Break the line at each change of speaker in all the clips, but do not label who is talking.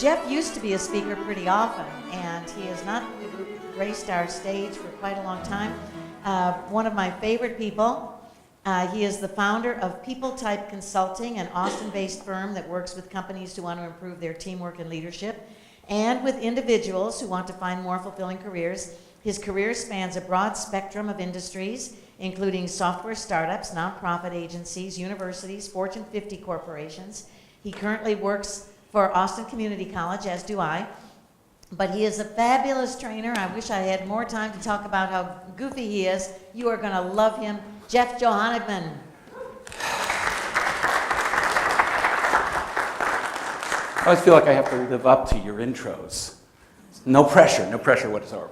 Jeff used to be a speaker pretty often, and he has not graced our stage for quite a long time. One of my favorite people. He is the founder of People Type Consulting, an Austin-based firm that works with companies who want to improve their teamwork and leadership, and with individuals who want to find more fulfilling careers. His career spans a broad spectrum of industries, including software startups, nonprofit agencies, universities, Fortune 50 corporations. He currently works for Austin Community College, as do I. But he is a fabulous trainer. I wish I had more time to talk about how goofy he is. You are going to love him. Jeff Johannigman.
I always feel like I have to live up to your intros. No pressure whatsoever.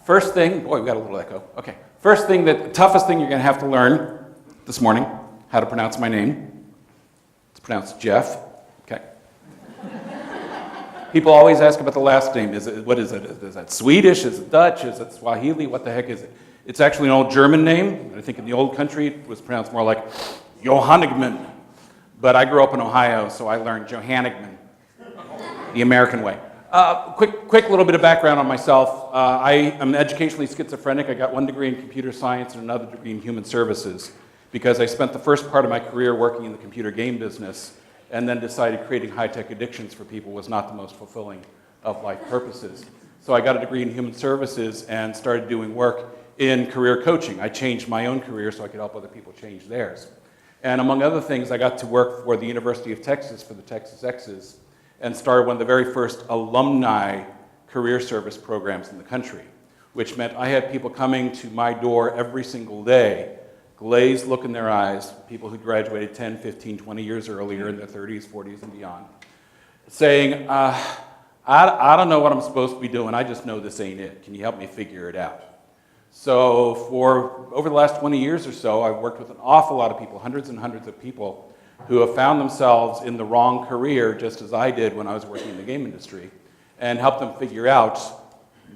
First thing, boy, we got a little echo. Okay. First thing, the toughest thing you're going to have to learn this morning, how to pronounce my name. It's pronounced Jeff. Okay. People always ask about the last name. What is it? Is that Swedish? Is it Dutch? Is it Swahili? What the heck is it? It's actually an old German name. I think in the old country it was pronounced more like Johannigman. But I grew up in Ohio, so I learned Johannigman, the American way. Quick little bit of background on myself. I am educationally schizophrenic. I got one degree in computer science and another degree in human services because I spent the first part of my career working in the computer game business and then decided creating high-tech addictions for people was not the most fulfilling of life purposes. So I got a degree in human services and started doing work in career coaching. I changed my own career so I could help other people change theirs. And among other things, I got to work for the University of Texas for the Texas X's and started one of the very first alumni career service programs in the country, which meant I had people coming to my door every single day, glazed look in their eyes, people who graduated 10, 15, 20 years earlier in their 30s, 40s, and beyond, saying, I don't know what I'm supposed to be doing, I just know this ain't it. Can you help me figure it out? So for over the last 20 years or so, I've worked with an awful lot of people, hundreds and hundreds of people, who have found themselves in the wrong career, just as I did when I was working in the game industry, and helped them figure out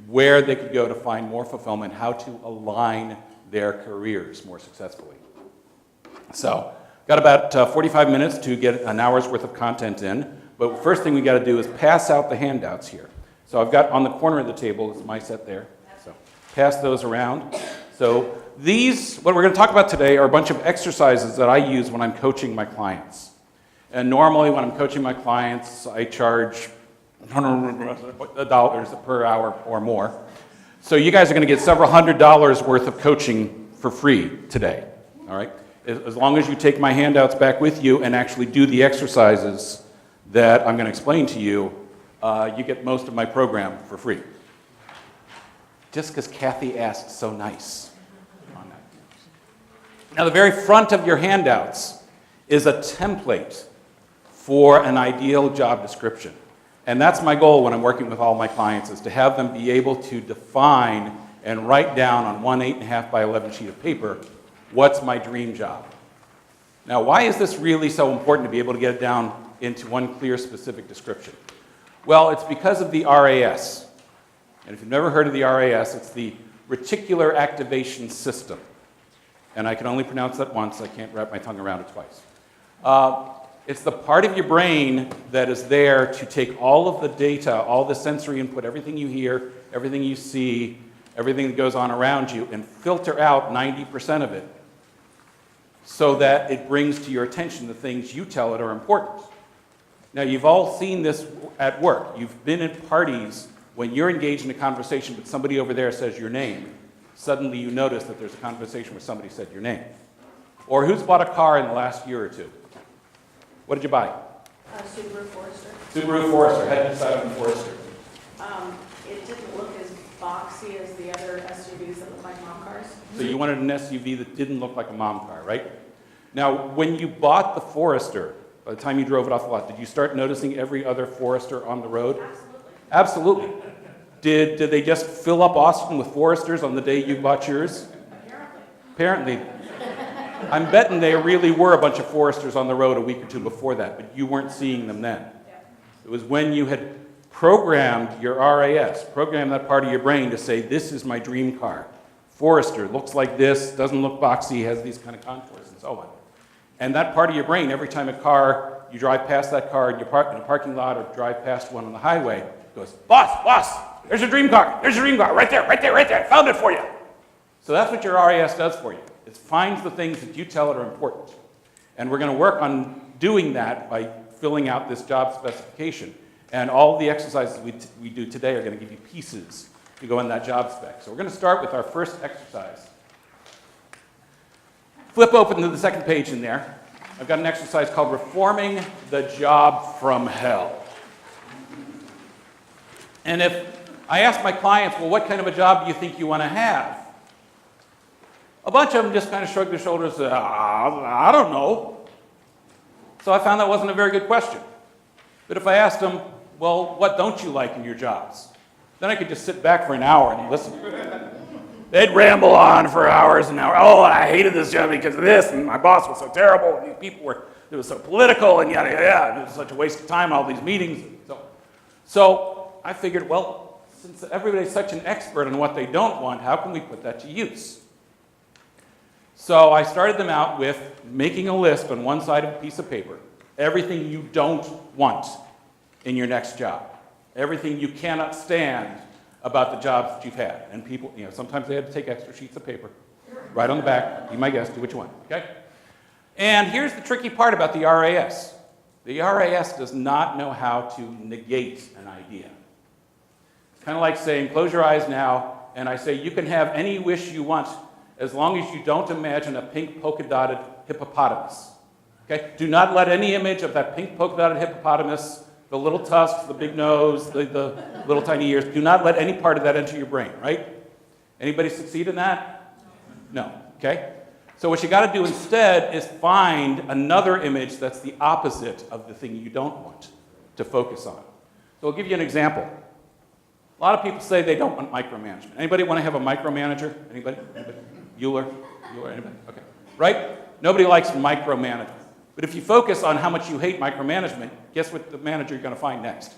where they could go to find more fulfillment, how to align their careers more successfully. So, got about 45 minutes to get an hour's worth of content in, but first thing we got to do is pass out the handouts here. So I've got on the corner of the table, is my set there, so pass those around. So these, what we're going to talk about today, are a bunch of exercises that I use when I'm coaching my clients. And normally when I'm coaching my clients, I charge $100 per hour or more. So you guys are going to get several $100s worth of coaching for free today, all right? As long as you take my handouts back with you and actually do the exercises that I'm going to explain to you, you get most of my program for free. Just because Kathy asked so nice on that. Now, the very front of your handouts is a template for an ideal job description. And that's my goal when I'm working with all my clients, is to have them be able to define and write down on one 8.5 by 11 sheet of paper, what's my dream job? Now, why is this really so important to be able to get it down into one clear, specific description? Well, it's because of the RAS. And if you've never heard of the RAS, it's the Reticular Activation System. And I can only pronounce that once, I can't wrap my tongue around it twice. It's the part of your brain that is there to take all of the data, all the sensory input, everything you hear, everything you see, everything that goes on around you, and filter out 90% of it so that it brings to your attention the things you tell it are important. Now, you've all seen this at work. You've been at parties when you're engaged in a conversation but somebody over there says your name. Suddenly you notice that there's a conversation where somebody said your name. Or who's bought a car in the last year or two? What did you buy?
Subaru Forester.
Subaru Forester. How did you decide on the Forester?
It didn't look as boxy as the other SUVs that look like mom cars.
So you wanted an SUV that didn't look like a mom car, right? Now, when you bought the Forester, by the time you drove it off the lot, did you start noticing every other Forester on the road?
Absolutely.
Absolutely. Did they just fill up Austin with Foresters on the day you bought yours?
Apparently.
Apparently. I'm betting there really were a bunch of Foresters on the road a week or two before that, but you weren't seeing them then.
Yeah.
It was when you had programmed your RAS, programmed that part of your brain to say, this is my dream car. Forester looks like this, doesn't look boxy, has these kind of contours and so on. And that part of your brain, every time you drive past that car and you park in a parking lot or drive past one on the highway, goes, boss, there's your dream car, right there, I found it for you. So that's what your RAS does for you. It finds the things that you tell it are important. And we're going to work on doing that by filling out this job specification. And all the exercises we do today are going to give you pieces to go in that job spec. So we're going to start with our first exercise. Flip open to the second page in there. I've got an exercise called Reforming the Job from Hell. And if I ask my clients, well, what kind of a job do you think you want to have? A bunch of them just kind of shrug their shoulders and say, I don't know. So I found that wasn't a very good question. But if I asked them, well, what don't you like in your jobs? Then I could just sit back for an hour and listen. They'd ramble on for hours and hours. Oh, I hated this job because of this, and my boss was so terrible, and these people it was so political, and yada, yada. It was such a waste of time, all these meetings. So I figured, well, since everybody's such an expert on what they don't want, how can we put that to use? So I started them out with making a list on one side of a piece of paper, everything you don't want in your next job, everything you cannot stand about the jobs that you've had. And people, sometimes they had to take extra sheets of paper, write on the back, be my guest, do what you want, okay? And here's the tricky part about the RAS. The RAS does not know how to negate an idea. It's kind of like saying, close your eyes now, and I say, you can have any wish you want as long as you don't imagine a pink polka-dotted hippopotamus. Okay? Do not let any image of that pink polka-dotted hippopotamus, the little tusks, the big nose, the little tiny ears, do not let any part of that enter your brain, right? Anybody succeed in that? No. Okay? So what you got to do instead is find another image that's the opposite of the thing you don't want to focus on. So I'll give you an example. A lot of people say they don't want micromanagement. Anybody want to have a micromanager? Anybody? Bueller? Anybody? Okay. Right? Nobody likes micromanagement. But if you focus on how much you hate micromanagement, guess what the manager you're going to find next?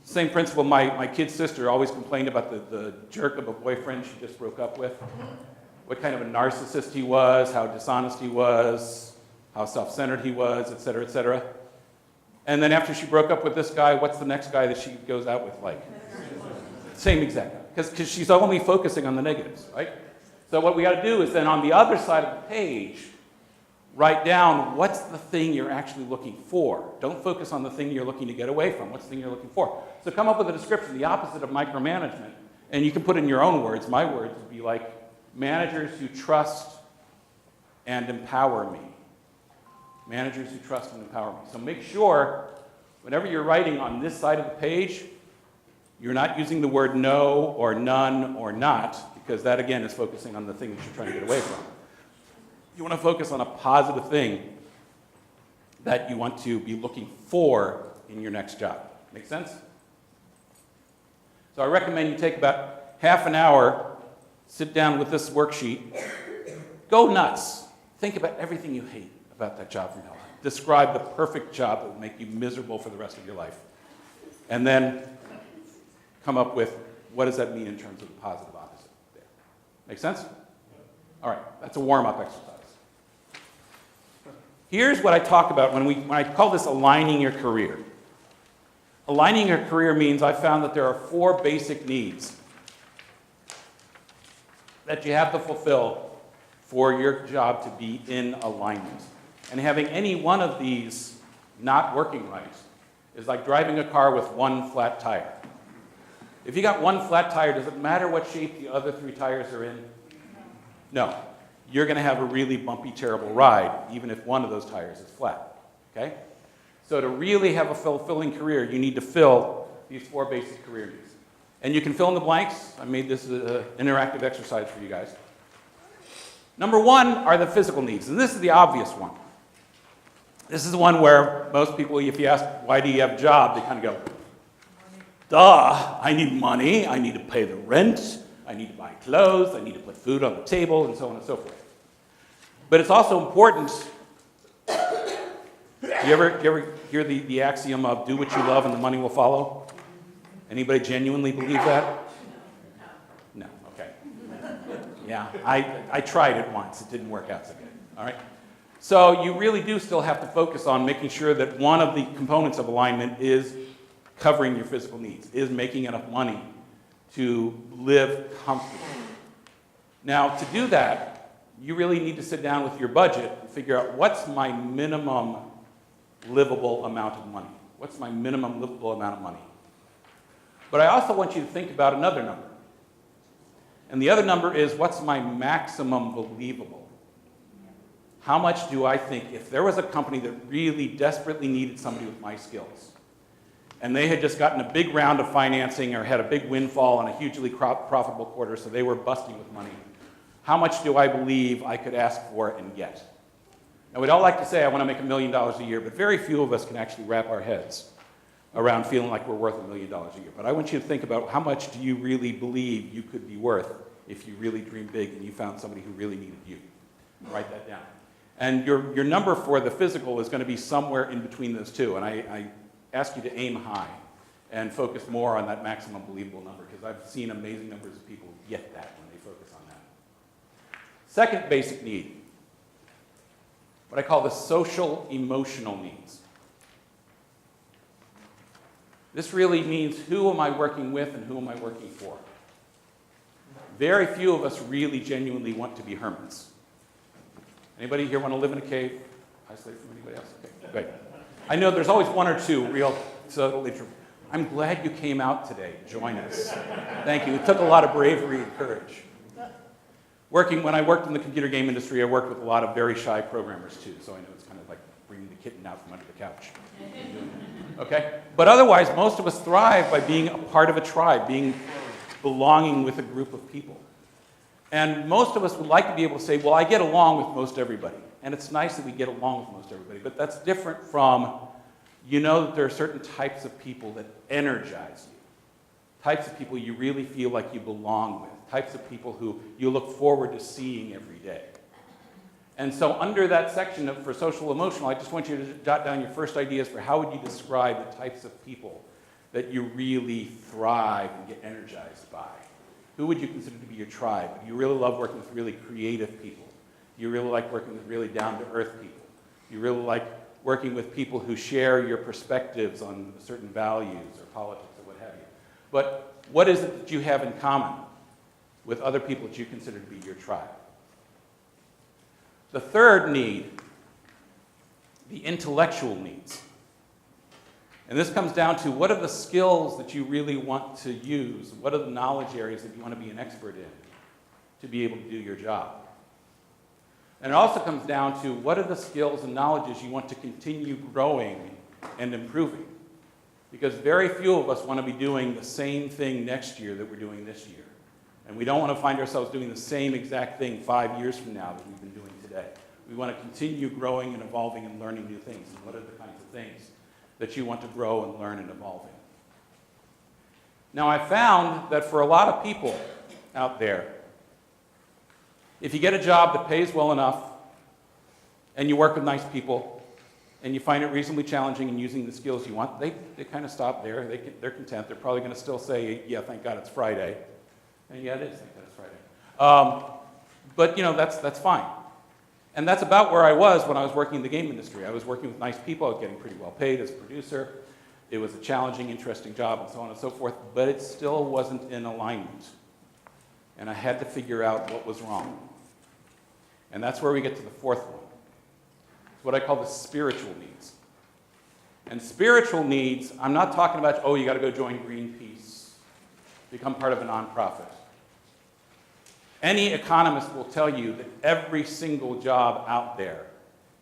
Same principle. My kid's sister always complained about the jerk of a boyfriend she just broke up with. What kind of a narcissist he was, how dishonest he was, how self-centered he was, et cetera, et cetera. And then after she broke up with this guy, what's the next guy that she goes out with like? Same exact guy. Because she's only focusing on the negatives, right? So what we got to do is then on the other side of the page, write down what's the thing you're actually looking for. Don't focus on the thing you're looking to get away from. What's the thing you're looking for? So come up with a description, the opposite of micromanagement. And you can put in your own words. My words would be like, managers who trust and empower me. Managers who trust and empower me. So make sure, whenever you're writing on this side of the page, you're not using the word no or none or not, because that, again, is focusing on the thing that you're trying to get away from. You want to focus on a positive thing that you want to be looking for in your next job. Make sense? So I recommend you take about half an hour, sit down with this worksheet, go nuts. Think about everything you hate about that job from now on. Describe the perfect job that would make you miserable for the rest of your life. And then come up with what does that mean in terms of the positive opposite there. Make sense? All right, that's a warm-up exercise. Here's what I talk about when I call this aligning your career. Aligning your career means I found that there are 4 basic needs that you have to fulfill for your job to be in alignment. And having any one of these not working right is like driving a car with one flat tire. If you got one flat tire, does it matter what shape the other 3 tires are in? No. you're going to have a really bumpy, terrible ride, even if one of those tires is flat. Okay? So to really have a fulfilling career, you need to fill these 4 basic career needs. And you can fill in the blanks. I made this an interactive exercise for you guys. Number 1 are the physical needs, and this is the obvious one. This is the one where most people, if you ask, why do you have a job, they kind of go, duh, I need money, I need to pay the rent, I need to buy clothes, I need to put food on the table, and so on and so forth. But it's also important. You ever hear the axiom of do what you love and the money will follow? Anybody genuinely believe that? No, okay. Yeah, I tried it once. It didn't work out so good. All right? So you really do still have to focus on making sure that one of the components of alignment is covering your physical needs, is making enough money to live comfortably. Now, to do that, you really need to sit down with your budget and figure out what's my minimum livable amount of money. What's my minimum livable amount of money? But I also want you to think about another number. And the other number is what's my maximum believable? How much do I think, if there was a company that really desperately needed somebody with my skills, and they had just gotten a big round of financing or had a big windfall and a hugely profitable quarter, so they were busting with money, how much do I believe I could ask for and get? Now, we'd all like to say, I want to make $1 million a year, but very few of us can actually wrap our heads around feeling like we're worth $1 million a year. But I want you to think about how much do you really believe you could be worth if you really dream big and you found somebody who really needed you. Write that down. And your number for the physical is going to be somewhere in between those two. And I ask you to aim high and focus more on that maximum believable number, because I've seen amazing numbers of people get that when they focus on that. Second basic need, what I call the social emotional needs. This really means who am I working with and who am I working for? Very few of us really genuinely want to be hermits. Anybody here want to live in a cave? Isolate from anybody else? Okay, great. I know there's always one or two real subtle intro. I'm glad you came out today to join us. Thank you. It took a lot of bravery and courage. When I worked in the computer game industry, I worked with a lot of very shy programmers too, so I know it's kind of like bringing the kitten out from under the couch. Okay? But otherwise, most of us thrive by being a part of a tribe, belonging with a group of people. And most of us would like to be able to say, well, I get along with most everybody. And it's nice that we get along with most everybody, but that's different from, you know that there are certain types of people that energize you. Types of people you really feel like you belong with. Types of people who you look forward to seeing every day. And so under that section for social emotional, I just want you to jot down your first ideas for how would you describe the types of people that you really thrive and get energized by. Who would you consider to be your tribe? You really love working with really creative people. You really like working with really down-to-earth people. You really like working with people who share your perspectives on certain values or politics or what have you. But what is it that you have in common with other people that you consider to be your tribe? The third need, the intellectual needs. And this comes down to what are the skills that you really want to use? What are the knowledge areas that you want to be an expert in to be able to do your job? And it also comes down to what are the skills and knowledges you want to continue growing and improving? Because very few of us want to be doing the same thing next year that we're doing this year. And we don't want to find ourselves doing the same exact thing 5 years from now that we've been doing today. We want to continue growing and evolving and learning new things. And what are the kinds of things that you want to grow and learn and evolve in? Now, I found that for a lot of people out there, if you get a job that pays well enough, and you work with nice people, and you find it reasonably challenging in using the skills you want, they kind of stop there. They're content. They're probably going to still say, yeah, thank God it's Friday. And yeah, it is, thank God it's Friday. But, you know, that's fine. And that's about where I was when I was working in the game industry. I was working with nice people. I was getting pretty well paid as a producer. It was a challenging, interesting job, and so on and so forth. But it still wasn't in alignment. And I had to figure out what was wrong. And that's where we get to the fourth one. It's what I call the spiritual needs. And spiritual needs, I'm not talking about, oh, you got to go join Greenpeace, become part of a nonprofit. Any economist will tell you that every single job out there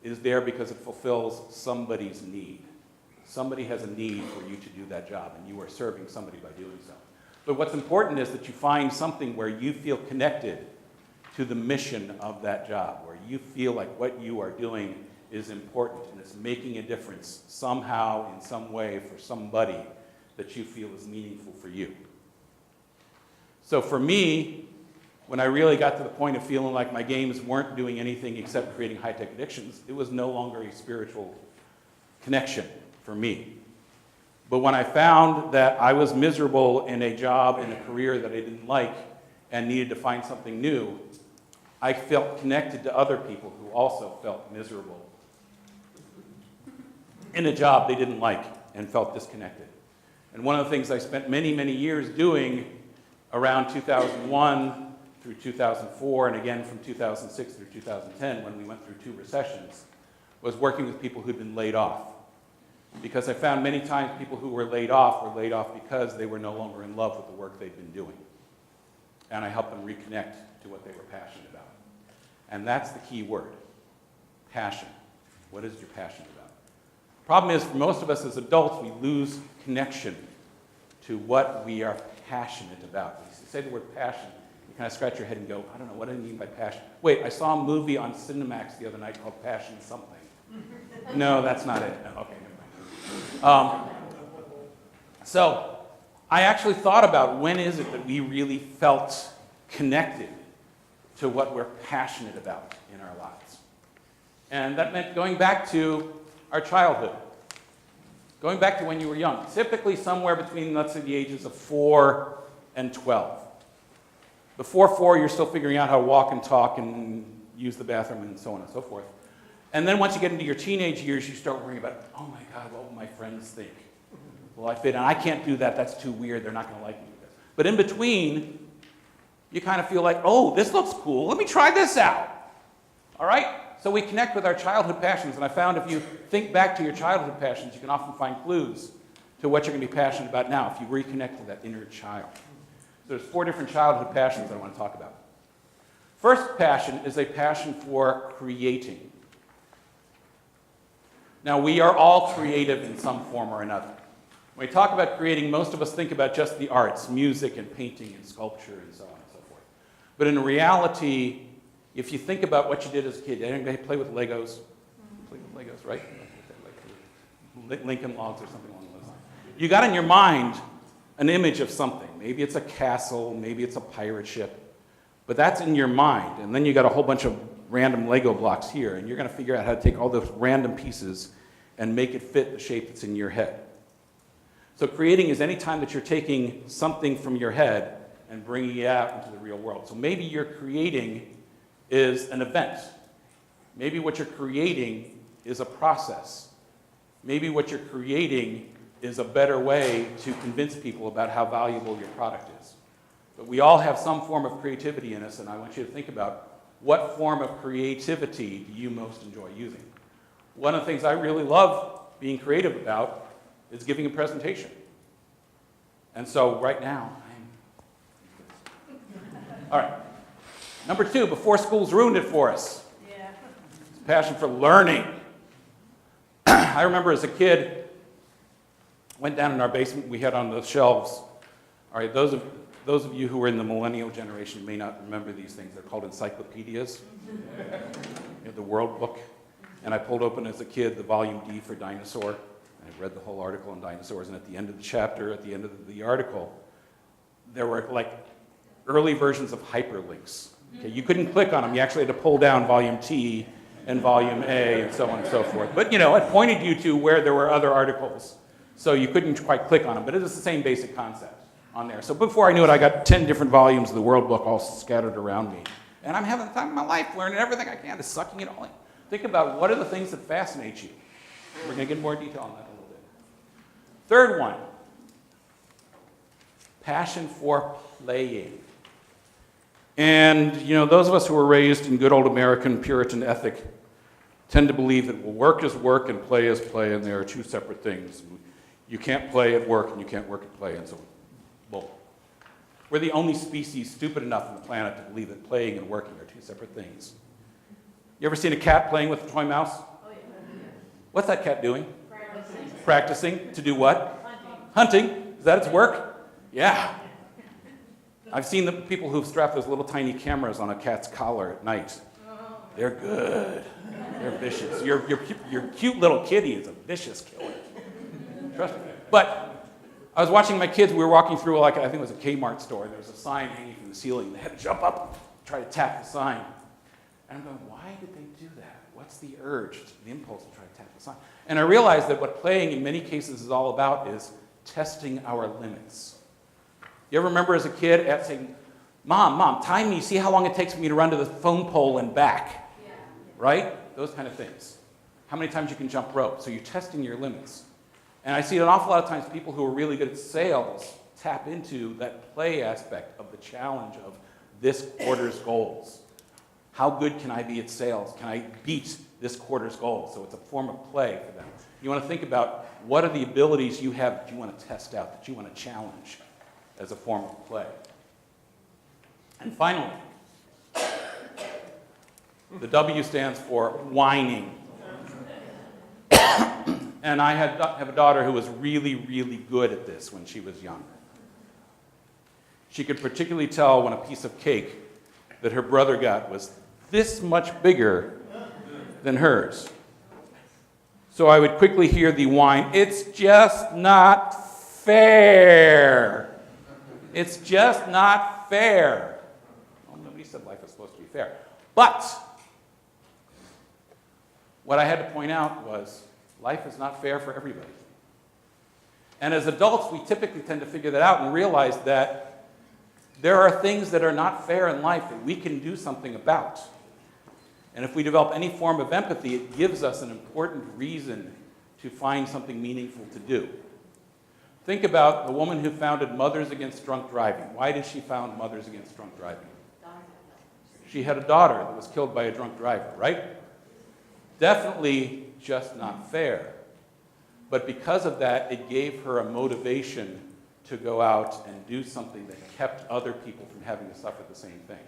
is there because it fulfills somebody's need. Somebody has a need for you to do that job, and you are serving somebody by doing so. But what's important is that you find something where you feel connected to the mission of that job, where you feel like what you are doing is important and it's making a difference somehow, in some way, for somebody that you feel is meaningful for you. So for me, when I really got to the point of feeling like my games weren't doing anything except creating high-tech addictions, it was no longer a spiritual connection for me. But when I found that I was miserable in a job, in a career that I didn't like, and needed to find something new, I felt connected to other people who also felt miserable in a job they didn't like and felt disconnected. And one of the things I spent many, many years doing around 2001 through 2004, and again from 2006 through 2010, when we went through 2 recessions, was working with people who'd been laid off. Because I found many times people who were laid off because they were no longer in love with the work they'd been doing. And I helped them reconnect to what they were passionate about. And that's the key word, passion. What is your passion about? The problem is, for most of us as adults, we lose connection to what we are passionate about. When you say the word passion, you kind of scratch your head and go, I don't know, what do I mean by passion? Wait, I saw a movie on Cinemax the other night called Passion Something. No, that's not it. No, okay, never mind. So I actually thought about when is it that we really felt connected to what we're passionate about in our lives. And that meant going back to our childhood, going back to when you were young, typically somewhere between, let's say, the ages of 4 and 12. Before 4, you're still figuring out how to walk and talk and use the bathroom and so on and so forth. And then once you get into your teenage years, you start worrying about, oh my God, what will my friends think? Will I fit in? I can't do that. That's too weird. They're not going to like me with this. But in between, you kind of feel like, oh, this looks cool. Let me try this out. All right? So we connect with our childhood passions. And I found if you think back to your childhood passions, you can often find clues to what you're going to be passionate about now if you reconnect to that inner child. So there's 4 different childhood passions I want to talk about. First passion is a passion for creating. Now, we are all creative in some form or another. When we talk about creating, most of us think about just the arts, music and painting and sculpture and so on and so forth. But in reality, if you think about what you did as a kid, anybody play with Legos? Play with Legos, right? Lincoln Logs or something along those lines. You got in your mind an image of something. Maybe it's a castle, maybe it's a pirate ship, but that's in your mind. And then you got a whole bunch of random Lego blocks here, and you're going to figure out how to take all those random pieces and make it fit the shape that's in your head. So creating is any time that you're taking something from your head and bringing it out into the real world. So maybe your creating is an event. Maybe what you're creating is a process. Maybe what you're creating is a better way to convince people about how valuable your product is. But we all have some form of creativity in us, and I want you to think about what form of creativity do you most enjoy using? One of the things I really love being creative about is giving a presentation. And so right now, all right. Number 2, before school's ruined it for us.
Yeah.
It's a passion for learning. I remember as a kid, went down in our basement, we had on the shelves, all right, those of you who were in the millennial generation may not remember these things. They're called encyclopedias. You know, the World Book. And I pulled open as a kid the volume D for dinosaur. And I read the whole article on dinosaurs. And at the end of the chapter, at the end of the article, there were like early versions of hyperlinks. Okay, you couldn't click on them. You actually had to pull down volume T and volume A and so on and so forth. But you know, it pointed you to where there were other articles. So you couldn't quite click on them. But it was the same basic concept on there. So before I knew it, I got 10 different volumes of the World Book all scattered around me. And I'm having the time of my life learning everything I can, just sucking it all in. Think about what are the things that fascinate you. We're going to get more detail on that in a little bit. Third one, passion for playing. And, you know, those of us who were raised in good old American Puritan ethic tend to believe that work is work and play is play, and they are 2 separate things. You can't play at work and you can't work at play, and so on. Bull. We're the only species stupid enough on the planet to believe that playing and working are two separate things. You ever seen a cat playing with a toy mouse?
Oh, yeah.
What's that cat doing?
Practicing.
Practicing to do what? Hunting. Is that its work? Yeah. I've seen the people who've strapped those little tiny cameras on a cat's collar at night. They're good. They're vicious. Your cute little kitty is a vicious killer. Trust me. But I was watching my kids. We were walking through, I think it was a Kmart store. There was a sign hanging from the ceiling. They had to jump up and try to tap the sign. And I'm going, why did they do that? What's the urge, the impulse to try to tap the sign? And I realized that what playing in many cases is all about is testing our limits. You ever remember as a kid saying, Mom, time me, see how long it takes for me to run to the phone pole and back? Yeah. Right? Those kind of things. How many times you can jump rope. So you're testing your limits. And I see an awful lot of times people who are really good at sales tap into that play aspect of the challenge of this quarter's goals. How good can I be at sales? Can I beat this quarter's goal? So it's a form of play for them. You want to think about what are the abilities you have that you want to test out, that you want to challenge as a form of play. And finally, the W stands for whining. And I have a daughter who was really, really good at this when she was young. She could particularly tell when a piece of cake that her brother got was this much bigger than hers. So I would quickly hear the whine, it's just not fair. It's just not fair. Well, nobody said life is supposed to be fair. But what I had to point out was life is not fair for everybody. And as adults, we typically tend to figure that out and realize that there are things that are not fair in life that we can do something about. And if we develop any form of empathy, it gives us an important reason to find something meaningful to do. Think about the woman who founded Mothers Against Drunk Driving. Why did she found Mothers Against Drunk Driving? She had a daughter that was killed by a drunk driver, right? Definitely just not fair. But because of that, it gave her a motivation to go out and do something that kept other people from having to suffer the same thing.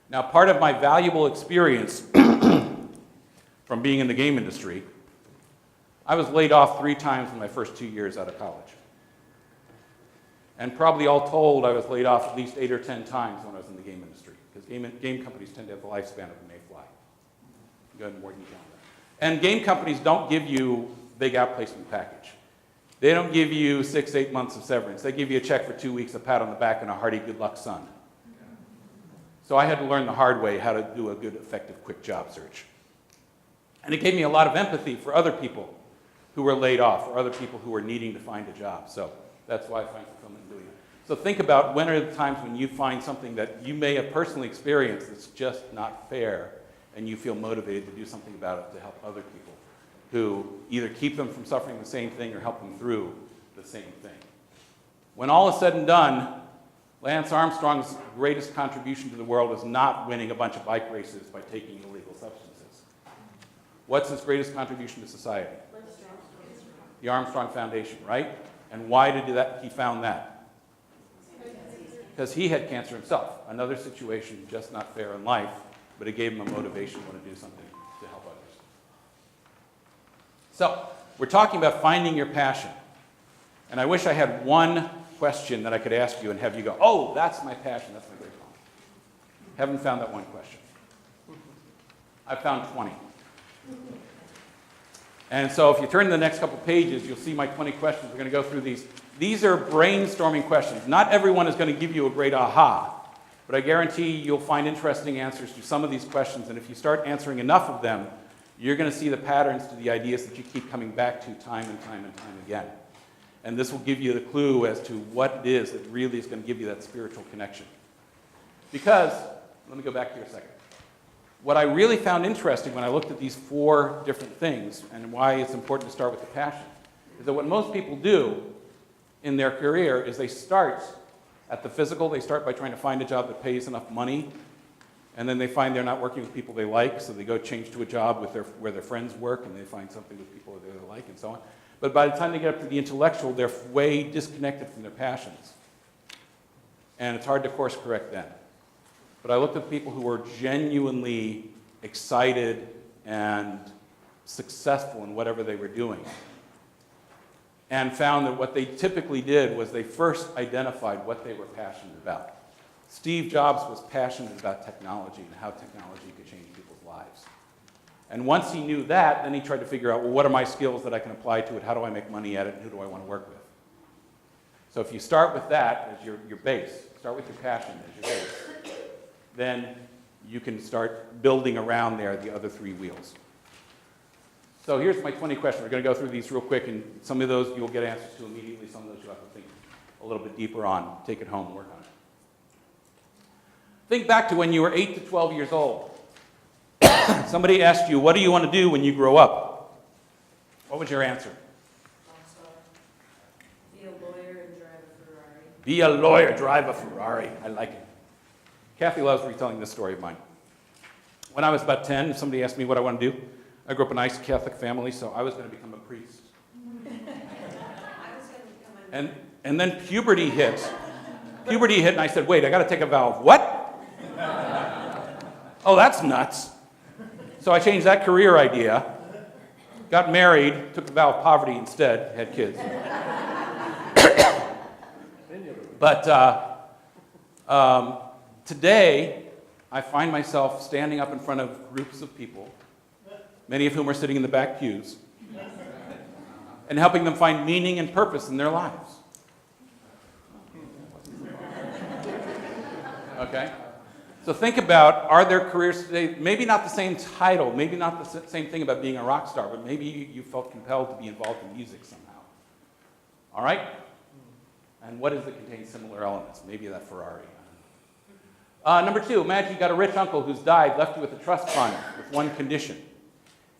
Now, part of my valuable experience from being in the game industry, I was laid off 3 times in my first 2 years out of college. And probably all told, I was laid off at least 8 or 10 times when I was in the game industry, because game companies tend to have the lifespan of a mayfly. Go ahead and more detail on that. And game companies don't give you big outplacement package. They don't give you 6-8 months of severance. They give you a check for 2 weeks, a pat on the back, and a hearty good luck, son. So I had to learn the hard way how to do a good, effective, quick job search. And it gave me a lot of empathy for other people who were laid off or other people who were needing to find a job. So that's why I find fulfillment in doing it. So think about when are the times when you find something that you may have personally experienced that's just not fair, and you feel motivated to do something about it to help other people who either keep them from suffering the same thing or help them through the same thing. When all is said and done, Lance Armstrong's greatest contribution to the world is not winning a bunch of bike races by taking illegal substances. What's his greatest contribution to society? The Armstrong Foundation, right? And why did he found that? Because he had cancer himself. Another situation, just not fair in life, but it gave him a motivation to want to do something to help others. So, we're talking about finding your passion. And I wish I had one question that I could ask you and have you go, oh, that's my passion, that's my great calling. Haven't found that one question. I've found 20. And so if you turn to the next couple pages, you'll see my 20 questions. We're going to go through these. These are brainstorming questions. Not everyone is going to give you a great aha, but I guarantee you'll find interesting answers to some of these questions. And if you start answering enough of them, you're going to see the patterns to the ideas that you keep coming back to time and time and time again. And this will give you the clue as to what it is that really is going to give you that spiritual connection. Because, let me go back here a second. What I really found interesting when I looked at these 4 different things, and why it's important to start with the passion, is that what most people do in their career is they start at the physical. They start by trying to find a job that pays enough money, and then they find they're not working with people they like, so they go change to a job where their friends work, and they find something with people that they like, and so on. But by the time they get up to the intellectual, they're way disconnected from their passions. And it's hard to course correct then. But I looked at people who were genuinely excited and successful in whatever they were doing, and found that what they typically did was they first identified what they were passionate about. Steve Jobs was passionate about technology and how technology could change people's lives. And once he knew that, then he tried to figure out, well, what are my skills that I can apply to it? How do I make money at it? And who do I want to work with? So if you start with that as your base, start with your passion as your base, then you can start building around there the other 3 wheels. So here's my 20 questions. We're going to go through these real quick, and some of those you'll get answers to immediately. Some of those you'll have to think a little bit deeper on. Take it home and work on it. Think back to when you were 8 to 12 years old. Somebody asked you, what do you want to do when you grow up? What was your answer?
Be a lawyer and drive a Ferrari.
Be a lawyer, drive a Ferrari. I like it. Kathy loves retelling this story of mine. When I was about 10, somebody asked me what I want to do. I grew up in a nice Catholic family, so I was going to become a priest.
I was going to become a
And then puberty hit. Puberty hit, and I said, wait, I got to take a vow of what? Oh, that's nuts. So I changed that career idea, got married, took the vow of poverty instead, had kids. But today, I find myself standing up in front of groups of people, many of whom are sitting in the back pews, and helping them find meaning and purpose in their lives. Okay? So think about, are there careers today, maybe not the same title, maybe not the same thing about being a rock star, but maybe you felt compelled to be involved in music somehow. All right? And what does it contain similar elements? Maybe that Ferrari. Number 2, imagine you got a rich uncle who's died, left you with a trust fund with one condition.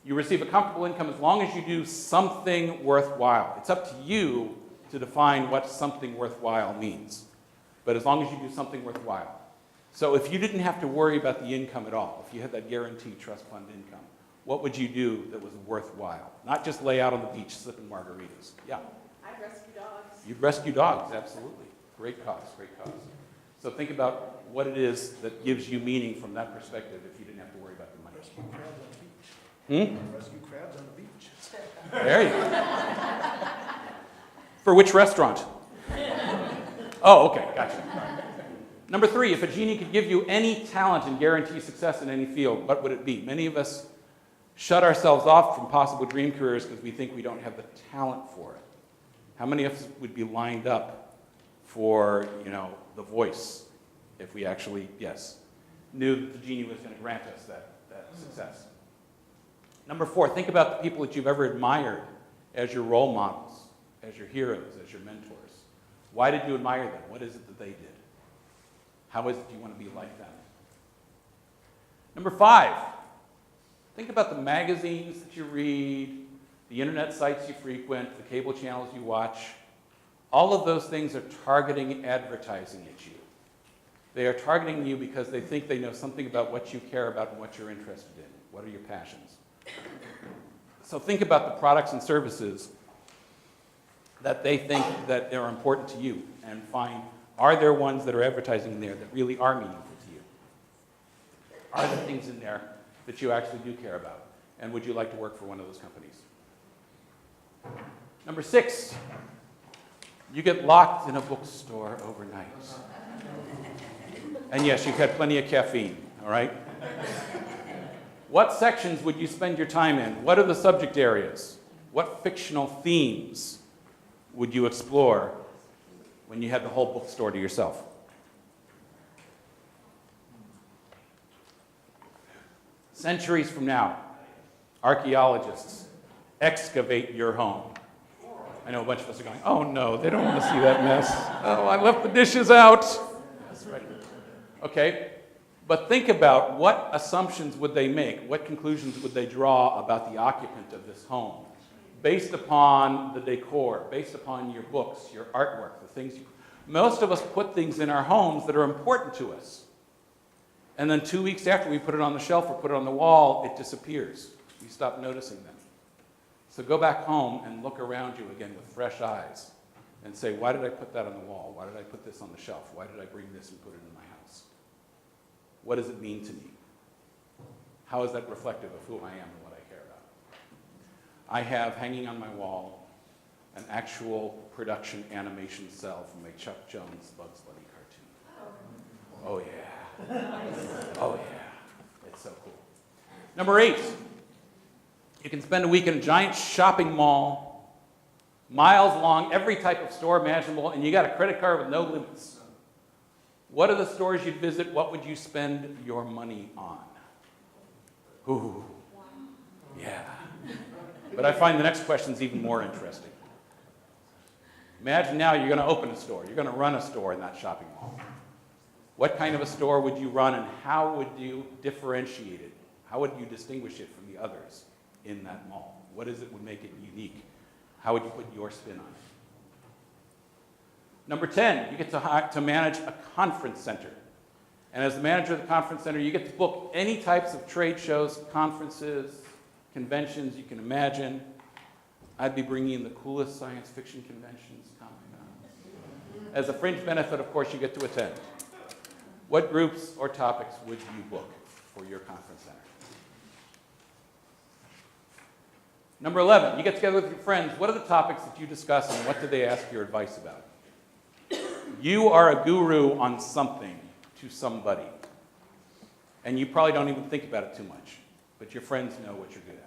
You receive a comfortable income as long as you do something worthwhile. It's up to you to define what something worthwhile means, but as long as you do something worthwhile. So if you didn't have to worry about the income at all, if you had that guaranteed trust fund income, what would you do that was worthwhile? Not just lay out on the beach sipping margaritas. Yeah?
I'd rescue dogs.
You'd rescue dogs, absolutely. Great cause, great cause. So think about what it is that gives you meaning from that perspective if you didn't have to worry about the money.
Rescue crabs on the beach.
Hmm?
Rescue crabs on the beach.
There you go. For which restaurant? Oh, okay, gotcha. Number 3, if a genie could give you any talent and guarantee success in any field, what would it be? Many of us shut ourselves off from possible dream careers because we think we don't have the talent for it. How many of us would be lined up for, The Voice if we actually, knew that the genie was going to grant us that success? Number 4, think about the people that you've ever admired as your role models, as your heroes, as your mentors. Why did you admire them? What is it that they did? How is it you want to be like them? Number 5, think about the magazines that you read, the internet sites you frequent, the cable channels you watch. All of those things are targeting advertising at you. They are targeting you because they think they know something about what you care about and what you're interested in. What are your passions? So think about the products and services that they think that are important to you and find, are there ones that are advertising in there that really are meaningful to you? Are there things in there that you actually do care about? And would you like to work for one of those companies? Number 6, you get locked in a bookstore overnight. And yes, you've had plenty of caffeine, all right? What sections would you spend your time in? What are the subject areas? What fictional themes would you explore when you had the whole bookstore to yourself? Centuries from now, archaeologists excavate your home. I know a bunch of us are going, oh no, they don't want to see that mess. Oh, I left the dishes out. That's right. Okay, but think about what assumptions would they make? What conclusions would they draw about the occupant of this home? Based upon the decor, based upon your books, your artwork, the things you... Most of us put things in our homes that are important to us. And then 2 weeks after we put it on the shelf or put it on the wall, it disappears. We stop noticing them. So go back home and look around you again with fresh eyes and say, why did I put that on the wall? Why did I put this on the shelf? Why did I bring this and put it in my house? What does it mean to me? How is that reflective of who I am and what I care about? I have hanging on my wall an actual production animation cell from a Chuck Jones Bugs Bunny cartoon. Oh yeah. Oh yeah. It's so cool. Number 8. You can spend a week in a giant shopping mall, miles long, every type of store imaginable, and you got a credit card with no limits. What are the stores you'd visit? What would you spend your money on? Ooh. Yeah. But I find the next question is even more interesting. Imagine now you're going to open a store. You're going to run a store in that shopping mall. What kind of a store would you run, and how would you differentiate it? How would you distinguish it from the others in that mall? What is it would make it unique? How would you put your spin on it? Number 10, you get to manage a conference center. And as the manager of the conference center, you get to book any types of trade shows, conferences, conventions you can imagine. I'd be bringing in the coolest science fiction conventions, Comic-Con. As a fringe benefit, of course, you get to attend. What groups or topics would you book for your conference center? Number 11, you get together with your friends. What are the topics that you discuss, and what do they ask your advice about? You are a guru on something to somebody. And you probably don't even think about it too much, but your friends know what you're good at.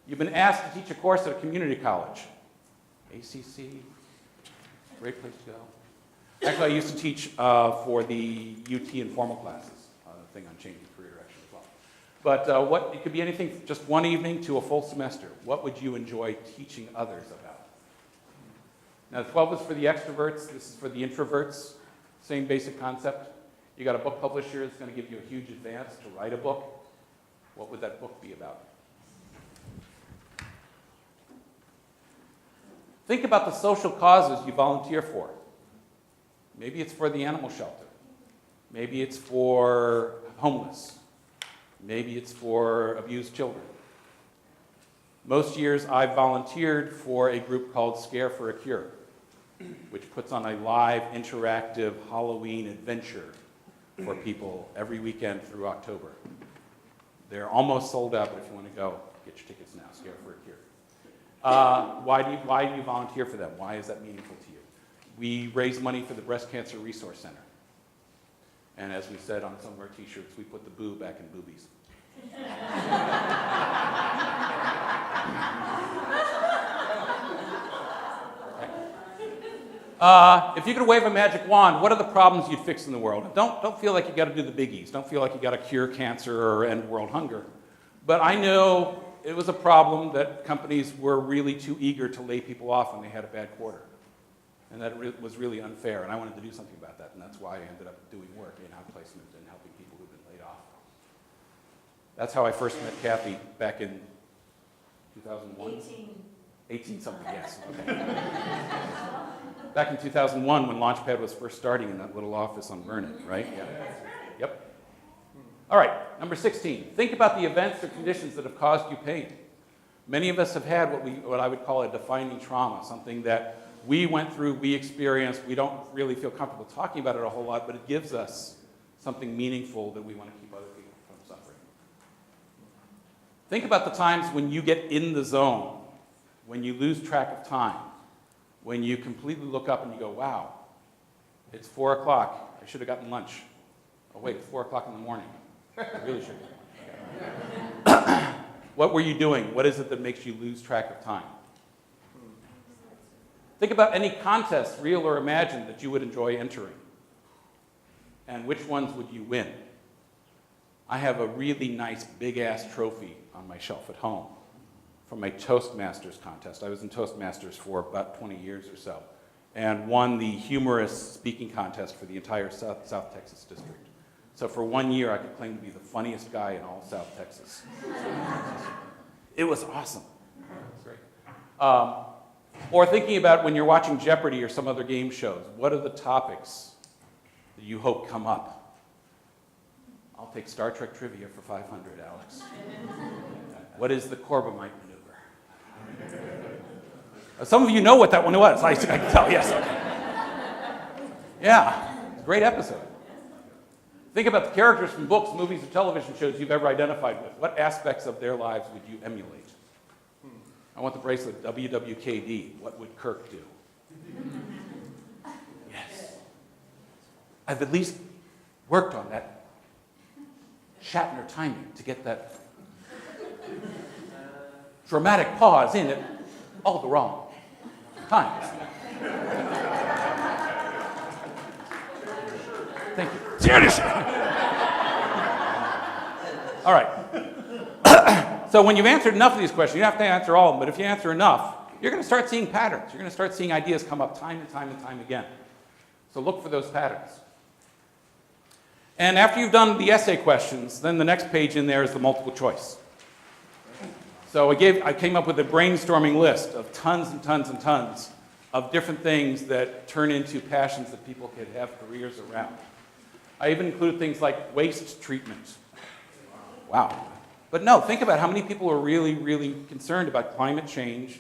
You've been asked to teach a course at a community college. ACC, great place to go. Actually, I used to teach for the UT informal classes, a thing on changing career direction as well. But it could be anything, just one evening to a full semester. What would you enjoy teaching others about? Now, 12 is for the extroverts. This is for the introverts. Same basic concept. You got a book publisher that's going to give you a huge advance to write a book. What would that book be about? Think about the social causes you volunteer for. Maybe it's for the animal shelter. Maybe it's for homeless. Maybe it's for abused children. Most years I've volunteered for a group called Scare for a Cure, which puts on a live, interactive Halloween adventure for people every weekend through October. They're almost sold out, but if you want to go, get your tickets now, Scare for a Cure. Why do you volunteer for them? Why is that meaningful to you? We raise money for the Breast Cancer Resource Center. And as we said on some of our t-shirts, we put the boo back in boobies. If you could wave a magic wand, what are the problems you'd fix in the world? Don't feel like you got to do the biggies. Don't feel like you got to cure cancer or end world hunger. But I know it was a problem that companies were really too eager to lay people off when they had a bad quarter. And that was really unfair, and I wanted to do something about that, and that's why I ended up doing work in outplacement and helping people who've been laid off. That's how I first met Kathy back in 2001? 18 something, yes. Okay. Back in 2001 when Launchpad was first starting in that little office on Vernon, right? Yeah. Yep. All right, number 16. Think about the events or conditions that have caused you pain. Many of us have had what I would call a defining trauma, something that we went through, we experienced, we don't really feel comfortable talking about it a whole lot, but it gives us something meaningful that we want to keep other people from suffering. Think about the times when you get in the zone, when you lose track of time, when you completely look up and you go, wow, it's 4 o'clock, I should have gotten lunch. Oh wait, it's 4 o'clock in the morning. I really should have. Okay. What were you doing? What is it that makes you lose track of time? Think about any contest, real or imagined, that you would enjoy entering. And which ones would you win? I have a really nice big-ass trophy on my shelf at home from my Toastmasters contest. I was in Toastmasters for about 20 years or so and won the humorous speaking contest for the entire South Texas district. So for 1 year, I could claim to be the funniest guy in all South Texas. It was awesome. It was great. Or thinking about when you're watching Jeopardy or some other game shows, what are the topics that you hope come up? I'll take Star Trek trivia for 500, Alex. What is the Corbomite maneuver? Some of you know what that one was. I can tell, yes. Yeah, great episode. Think about the characters from books, movies, and television shows you've ever identified with. What aspects of their lives would you emulate? I want the bracelet, WWKD. What would Kirk do? Yes. I've at least worked on that Shatner timing to get that dramatic pause in at all the wrong times. Thank you. All right. So when you've answered enough of these questions, you don't have to answer all of them, but if you answer enough, you're going to start seeing patterns. You're going to start seeing ideas come up time and time and time again. So look for those patterns. And after you've done the essay questions, then the next page in there is the multiple choice. So I came up with a brainstorming list of tons and tons and tons of different things that turn into passions that people could have careers around. I even included things like waste treatment. Wow. But no, think about how many people are really, really concerned about climate change,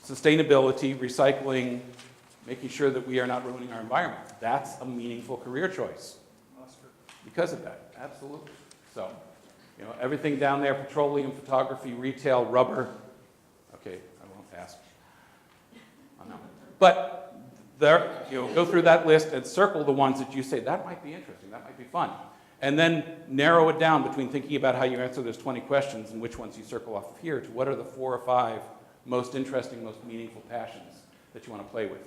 sustainability, recycling, making sure that we are not ruining our environment. That's a meaningful career choice. Because of that, absolutely. So, everything down there, petroleum, photography, retail, rubber. Okay, I won't ask. I know. But there, go through that list and circle the ones that you say, that might be interesting, that might be fun. And then narrow it down between thinking about how you answer those 20 questions and which ones you circle off of here to what are the 4 or 5 most interesting, most meaningful passions that you want to play with.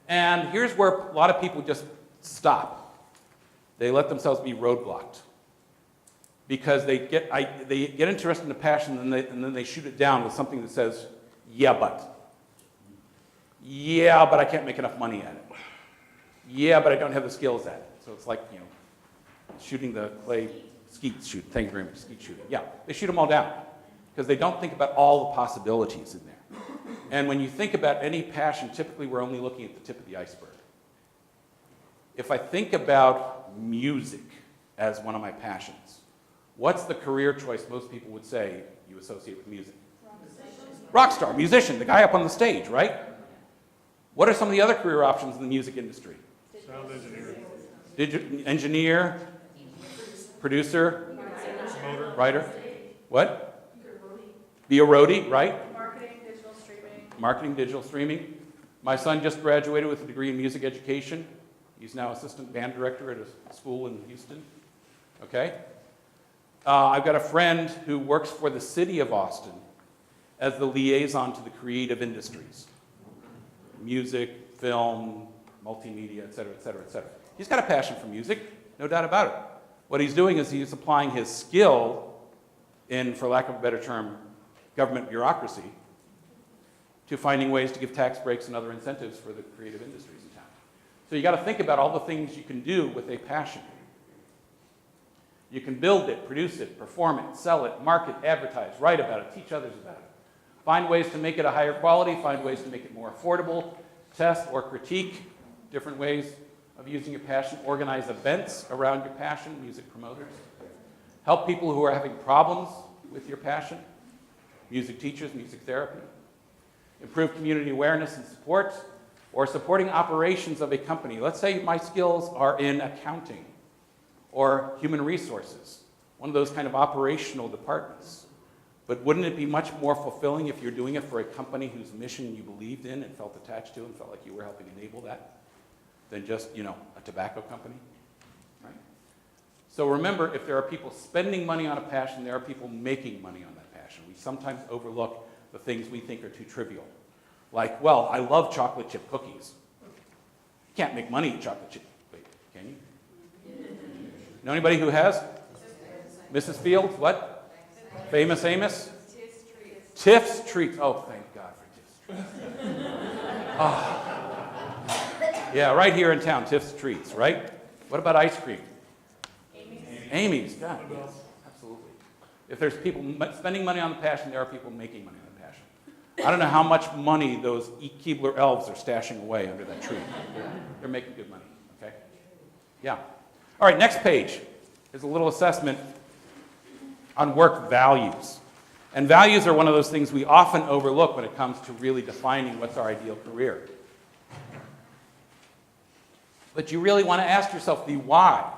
And here's where a lot of people just stop. They let themselves be roadblocked because they get interested in a passion and then they shoot it down with something that says, yeah, but I can't make enough money at it. Yeah, but I don't have the skills at it. So it's like, shooting the clay skeet shoot. Thank you very much, skeet shooting. Yeah, they shoot them all down because they don't think about all the possibilities in there. And when you think about any passion, typically we're only looking at the tip of the iceberg. If I think about music as one of my passions, what's the career choice most people would say you associate with music? Rock star, musician, the guy up on the stage, right? What are some of the other career options in the music industry?
Sound engineer.
Engineer, producer, writer. What? Be a roadie, right?
Marketing, digital streaming.
Marketing, digital streaming. My son just graduated with a degree in music education. He's now assistant band director at a school in Houston. Okay? I've got a friend who works for the city of Austin as the liaison to the creative industries. Music, film, multimedia, et cetera, et cetera, et cetera. He's got a passion for music, no doubt about it. What he's doing is he's applying his skill in, for lack of a better term, government bureaucracy to finding ways to give tax breaks and other incentives for the creative industries in town. So you got to think about all the things you can do with a passion. You can build it, produce it, perform it, sell it, market, advertise, write about it, teach others about it. Find ways to make it a higher quality, find ways to make it more affordable, test or critique different ways of using your passion, organize events around your passion, music promoters. Help people who are having problems with your passion, music teachers, music therapy. Improve community awareness and support, or supporting operations of a company. Let's say my skills are in accounting or human resources, one of those kind of operational departments. But wouldn't it be much more fulfilling if you're doing it for a company whose mission you believed in and felt attached to and felt like you were helping enable that than just, a tobacco company, right? So remember, if there are people spending money on a passion, there are people making money on that passion. We sometimes overlook the things we think are too trivial. Like, well, I love chocolate chip cookies. You can't make money at chocolate chip. Wait, can you? Know anybody who has? Mrs. Fields, what? Famous Amos? Tiff's Treats. Oh, thank God for Tiff's Treats. Oh. Yeah, right here in town, Tiff's Treats, right? What about ice cream? Amy's, God, yes, absolutely. If there's people spending money on the passion, there are people making money on the passion. I don't know how much money those Keebler elves are stashing away under that tree. They're making good money, okay? Yeah. All right, next page is a little assessment on work values. And values are one of those things we often overlook when it comes to really defining what's our ideal career. But you really want to ask yourself the why.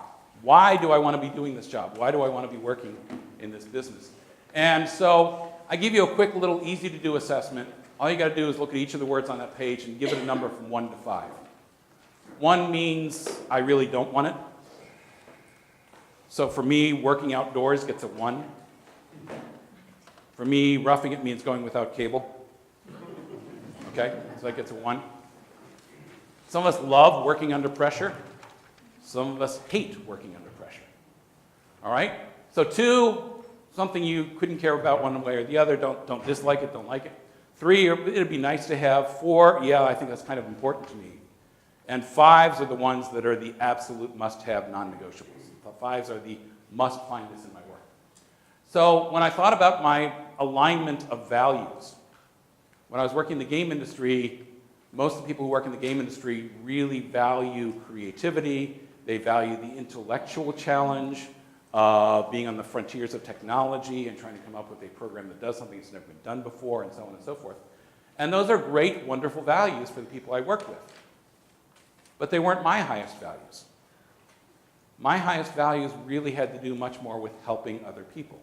Why do I want to be doing this job? Why do I want to be working in this business? And so I give you a quick little easy-to-do assessment. All you got to do is look at each of the words on that page and give it a number from 1 to 5. 1 means I really don't want it. So for me, working outdoors gets a 1. For me, roughing it means going without cable. Okay, so that gets a 1. Some of us love working under pressure. Some of us hate working under pressure. All right? So 2, something you couldn't care about one way or the other. Don't dislike it, don't like it. 3, it'd be nice to have. 4, yeah, I think that's kind of important to me. And 5s are the ones that are the absolute must-have non-negotiables. The 5s are the must find this in my work. So when I thought about my alignment of values, when I was working in the game industry, most of the people who work in the game industry really value creativity. They value the intellectual challenge, being on the frontiers of technology and trying to come up with a program that does something that's never been done before, and so on and so forth. And those are great, wonderful values for the people I work with. But they weren't my highest values. My highest values really had to do much more with helping other people.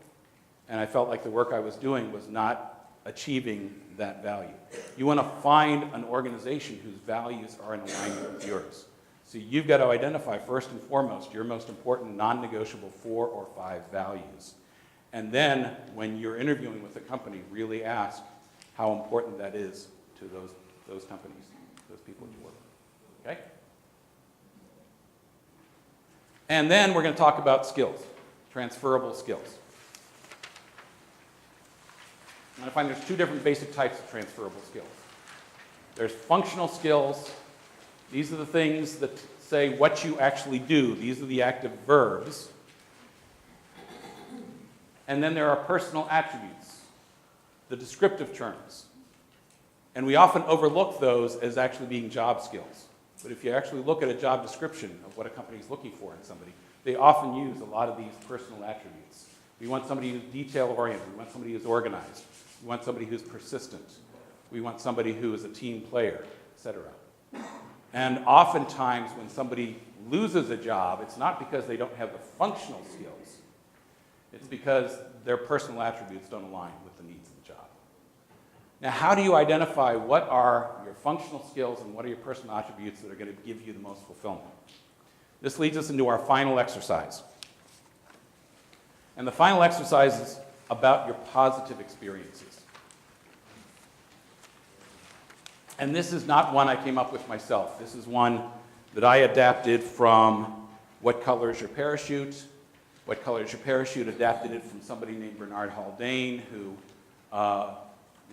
And I felt like the work I was doing was not achieving that value. You want to find an organization whose values are in alignment with yours. So you've got to identify, first and foremost, your most important non-negotiable 4 or 5 values. And then, when you're interviewing with a company, really ask how important that is to those companies, those people you work with. Okay? And then we're going to talk about skills, transferable skills. And I find there's 2 different basic types of transferable skills. There's functional skills. These are the things that say what you actually do. These are the active verbs. And then there are personal attributes, the descriptive terms. And we often overlook those as actually being job skills. But if you actually look at a job description of what a company is looking for in somebody, they often use a lot of these personal attributes. We want somebody who's detail-oriented. We want somebody who's organized. We want somebody who's persistent. We want somebody who is a team player, etc. And oftentimes when somebody loses a job, it's not because they don't have the functional skills. It's because their personal attributes don't align with the needs of the job. Now, how do you identify what are your functional skills and what are your personal attributes that are going to give you the most fulfillment? This leads us into our final exercise. And the final exercise is about your positive experiences. And this is not one I came up with myself. This is one that I adapted from What Color is Your Parachute? What Color is Your Parachute adapted it from somebody named Bernard Haldane, who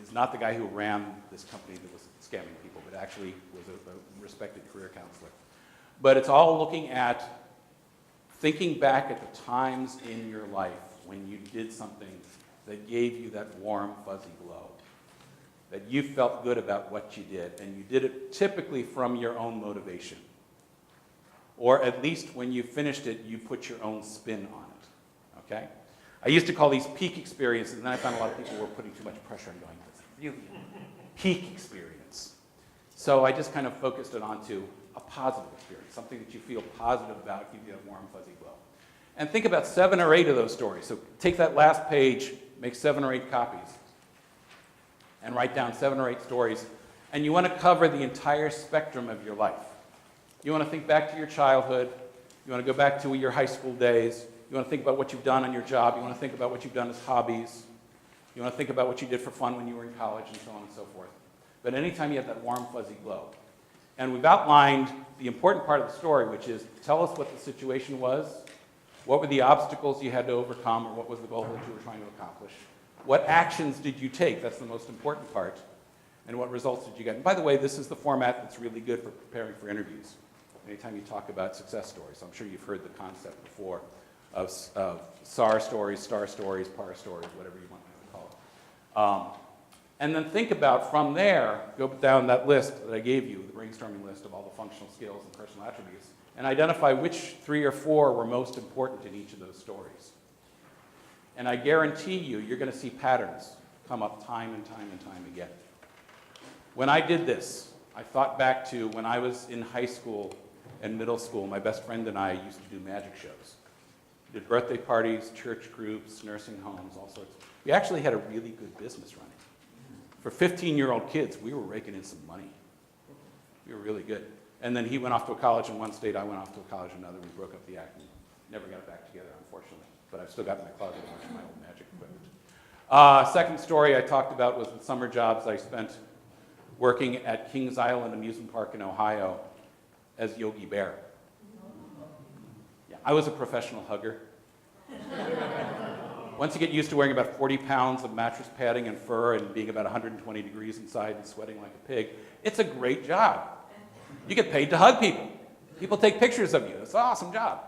is not the guy who ran this company that was scamming people, but actually was a respected career counselor. But it's all looking at thinking back at the times in your life when you did something that gave you that warm, fuzzy glow, that you felt good about what you did, and you did it typically from your own motivation. Or at least when you finished it, you put your own spin on it, okay? I used to call these peak experiences, and then I found a lot of people were putting too much pressure on going, that's really a peak experience. So I just kind of focused it onto a positive experience, something that you feel positive about, give you a warm, fuzzy glow. And think about 7 or 8 of those stories. So take that last page, make 7 or 8 copies, and write down 7 or 8 stories. And you want to cover the entire spectrum of your life. You want to think back to your childhood. You want to go back to your high school days. You want to think about what you've done on your job. You want to think about what you've done as hobbies. You want to think about what you did for fun when you were in college, and so on and so forth. But anytime you have that warm, fuzzy glow. And we've outlined the important part of the story, which is tell us what the situation was, what were the obstacles you had to overcome, or what was the goal that you were trying to accomplish. What actions did you take? That's the most important part. And what results did you get? And by the way, this is the format that's really good for preparing for interviews. Anytime you talk about success stories, I'm sure you've heard the concept before of SAR stories, STAR stories, PAR stories, whatever you want to call it. And then think about, from there, go down that list that I gave you, the brainstorming list of all the functional skills and personal attributes, and identify which 3 or 4 were most important in each of those stories. And I guarantee you, you're going to see patterns come up time and time and time again. When I did this, I thought back to when I was in high school and middle school. My best friend and I used to do magic shows. We did birthday parties, church groups, nursing homes, all sorts. We actually had a really good business running. For 15-year-old kids, we were raking in some money. We were really good. And then he went off to a college in one state, I went off to a college in another. We broke up the act and never got it back together, unfortunately. But I've still got in my closet a bunch of my old magic equipment. Second story I talked about was the summer jobs I spent working at Kings Island Amusement Park in Ohio as Yogi Bear. Yeah, I was a professional hugger. Once you get used to wearing about 40 pounds of mattress padding and fur and being about 120 degrees inside and sweating like a pig, it's a great job. You get paid to hug people. People take pictures of you. It's an awesome job.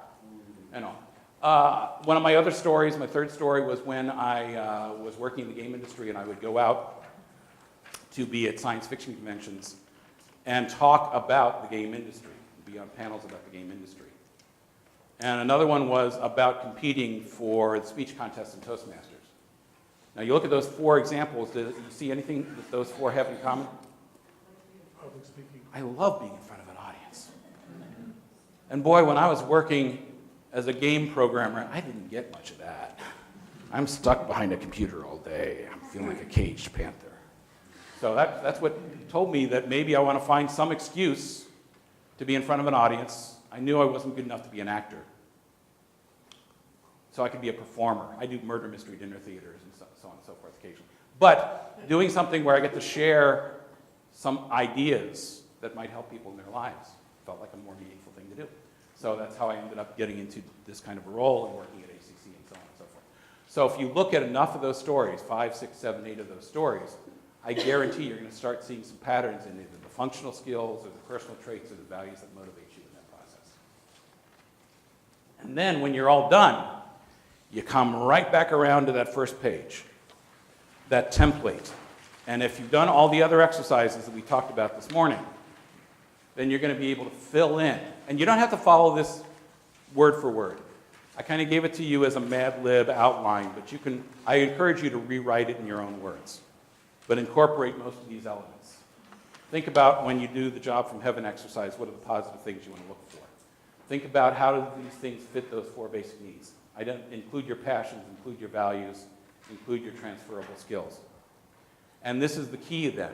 You know. One of my other stories, my third story, was when I was working in the game industry and I would go out to be at science fiction conventions and talk about the game industry, be on panels about the game industry. And another one was about competing for the speech contest in Toastmasters. Now you look at those 4 examples, do you see anything that those 4 have in common?
Public speaking.
I love being in front of an audience. And boy, when I was working as a game programmer, I didn't get much of that. I'm stuck behind a computer all day. I'm feeling like a caged panther. So that's what told me that maybe I want to find some excuse to be in front of an audience. I knew I wasn't good enough to be an actor. So I could be a performer. I do murder mystery dinner theaters and so on and so forth occasionally. But doing something where I get to share some ideas that might help people in their lives felt like a more meaningful thing to do. So that's how I ended up getting into this kind of a role and working at ACC and so on and so forth. So if you look at enough of those stories, 5, 6, 7, 8 of those stories, I guarantee you're going to start seeing some patterns in either the functional skills or the personal traits or the values that motivate you in that process. And then when you're all done, you come right back around to that first page, that template. And if you've done all the other exercises that we talked about this morning, then you're going to be able to fill in. And you don't have to follow this word for word. I kind of gave it to you as a Mad Lib outline, but I encourage you to rewrite it in your own words, but incorporate most of these elements. Think about when you do the job from heaven exercise, what are the positive things you want to look for? Think about how do these things fit those 4 basic needs. Include your passions, include your values, include your transferable skills. And this is the key then.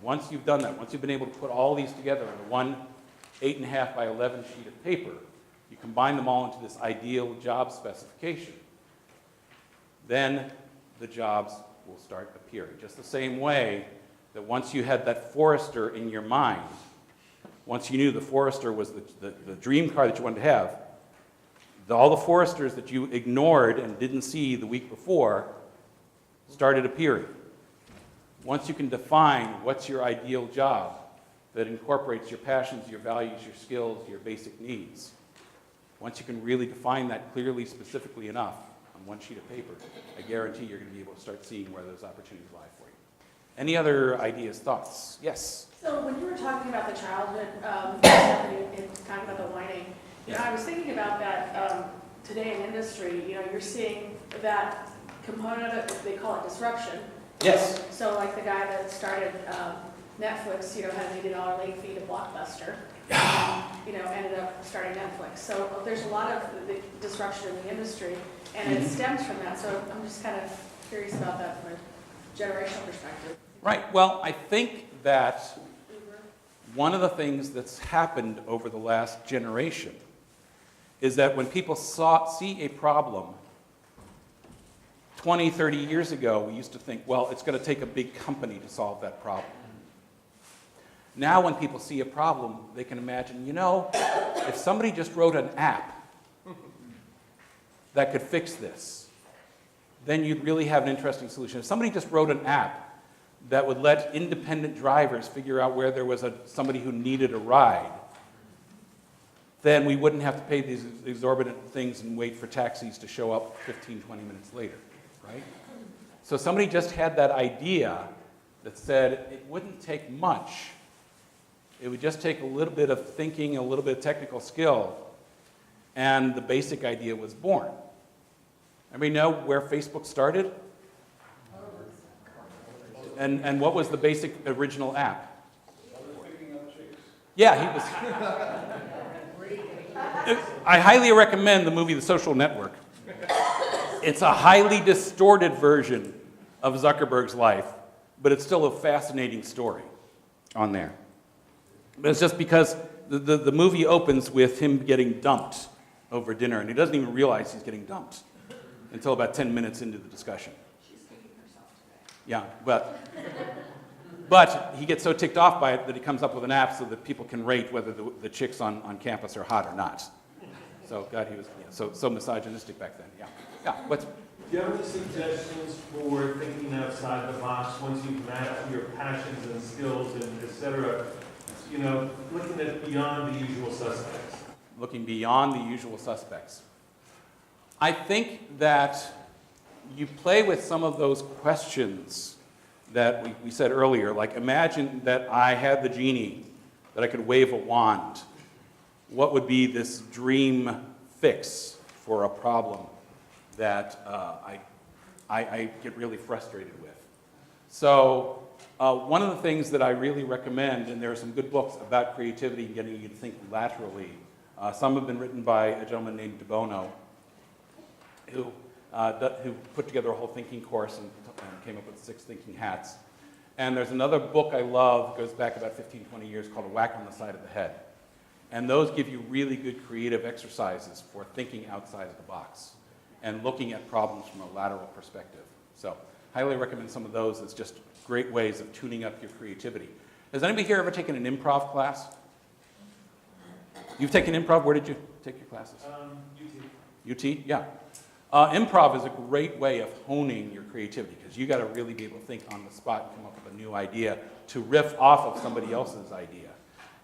Once you've done that, once you've been able to put all these together on one 8.5 by 11 sheet of paper, you combine them all into this ideal job specification, then the jobs will start appearing. Just the same way that once you had that Forester in your mind, once you knew the Forester was the dream car that you wanted to have, all the Foresters that you ignored and didn't see the week before started appearing. Once you can define what's your ideal job that incorporates your passions, your values, your skills, your basic needs, once you can really define that clearly, specifically enough on one sheet of paper, I guarantee you're going to be able to start seeing where those opportunities lie for you. Any other ideas, thoughts? Yes?
So when you were talking about the childhood, and talking about the whining, I was thinking about that today in industry. You're seeing that component of it, they call it disruption.
Yes.
So like the guy that started Netflix, had an $80 late fee to Blockbuster, ended up starting Netflix. So there's a lot of the disruption in the industry, and it stems from that. So I'm just kind of curious about that from a generational perspective.
Right. Well, I think that one of the things that's happened over the last generation is that when people see a problem 20, 30 years ago, we used to think, well, it's going to take a big company to solve that problem. Now when people see a problem, they can imagine, if somebody just wrote an app that could fix this, then you'd really have an interesting solution. If somebody just wrote an app that would let independent drivers figure out where there was somebody who needed a ride, then we wouldn't have to pay these exorbitant things and wait for taxis to show up 15, 20 minutes later, right? So somebody just had that idea that said it wouldn't take much. It would just take a little bit of thinking, a little bit of technical skill, and the basic idea was born. Anybody know where Facebook started? And what was the basic original app? Yeah, he was. I highly recommend the movie The Social Network. It's a highly distorted version of Zuckerberg's life, but it's still a fascinating story on there. But it's just because the movie opens with him getting dumped over dinner, and he doesn't even realize he's getting dumped until about 10 minutes into the discussion.
She's taking herself today.
Yeah, but he gets so ticked off by it that he comes up with an app so that people can rate whether the chicks on campus are hot or not. So, God, he was so misogynistic back then. Yeah. What's...
Do you have any suggestions for thinking outside the box once you've mapped your passions and skills and et cetera? Looking at beyond the usual suspects.
Looking beyond the usual suspects. I think that you play with some of those questions that we said earlier, like imagine that I had the genie, that I could wave a wand. What would be this dream fix for a problem that I get really frustrated with? So one of the things that I really recommend, and there are some good books about creativity and getting you to think laterally. Some have been written by a gentleman named De Bono, who put together a whole thinking course and came up with 6 thinking hats. And there's another book I love, goes back about 15, 20 years, called A Whack on the Side of the Head. And those give you really good creative exercises for thinking outside of the box and looking at problems from a lateral perspective. So highly recommend some of those as just great ways of tuning up your creativity. Has anybody here ever taken an improv class? You've taken improv? Where did you take your classes? UT? Yeah. Improv is a great way of honing your creativity because you got to really be able to think on the spot and come up with a new idea to riff off of somebody else's idea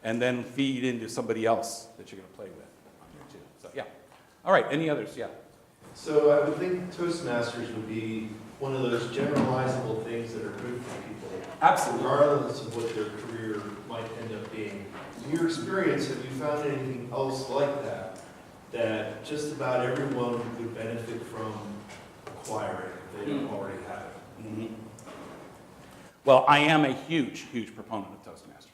and then feed into somebody else that you're going to play with on there too. So yeah. All right, any others? Yeah.
So I would think Toastmasters would be one of those generalizable things that are good for people.
Absolutely.
Regardless of what their career might end up being. In your experience, have you found anything else like that just about everyone would benefit from acquiring if they don't already have it?
Mm-hmm. Well, I am a huge, huge proponent of Toastmasters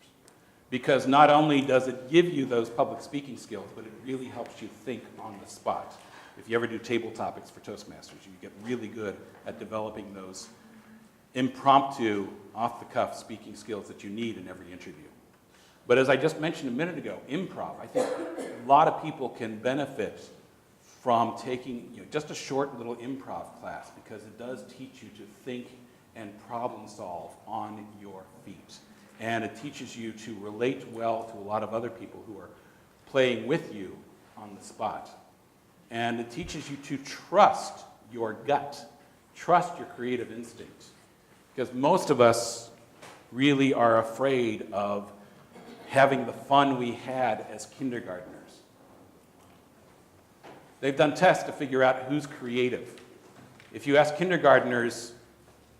because not only does it give you those public speaking skills, but it really helps you think on the spot. If you ever do table topics for Toastmasters, you get really good at developing those impromptu, off-the-cuff speaking skills that you need in every interview. But as I just mentioned a minute ago, improv, I think a lot of people can benefit from taking just a short little improv class because it does teach you to think and problem solve on your feet. And it teaches you to relate well to a lot of other people who are playing with you on the spot. And it teaches you to trust your gut, trust your creative instinct. Because most of us really are afraid of having the fun we had as kindergartners. They've done tests to figure out who's creative. If you ask kindergartners,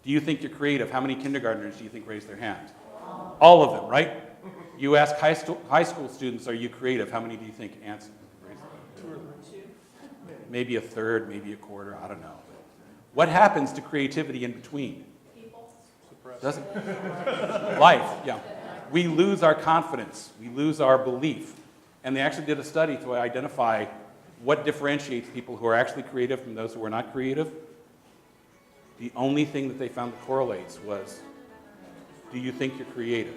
do you think you're creative? How many kindergartners do you think raise their hand? All of them, right? You ask high school students, are you creative? How many do you think answer? Maybe a third, maybe a quarter, I don't know. What happens to creativity in between?
People.
Doesn't life, yeah. We lose our confidence. We lose our belief. And they actually did a study to identify what differentiates people who are actually creative from those who are not creative. The only thing that they found that correlates was, do you think you're creative?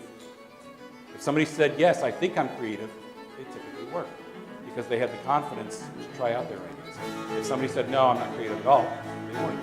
If somebody said, yes, I think I'm creative, they typically work because they had the confidence to try out their ideas. If somebody said, no, I'm not creative at all, they weren't.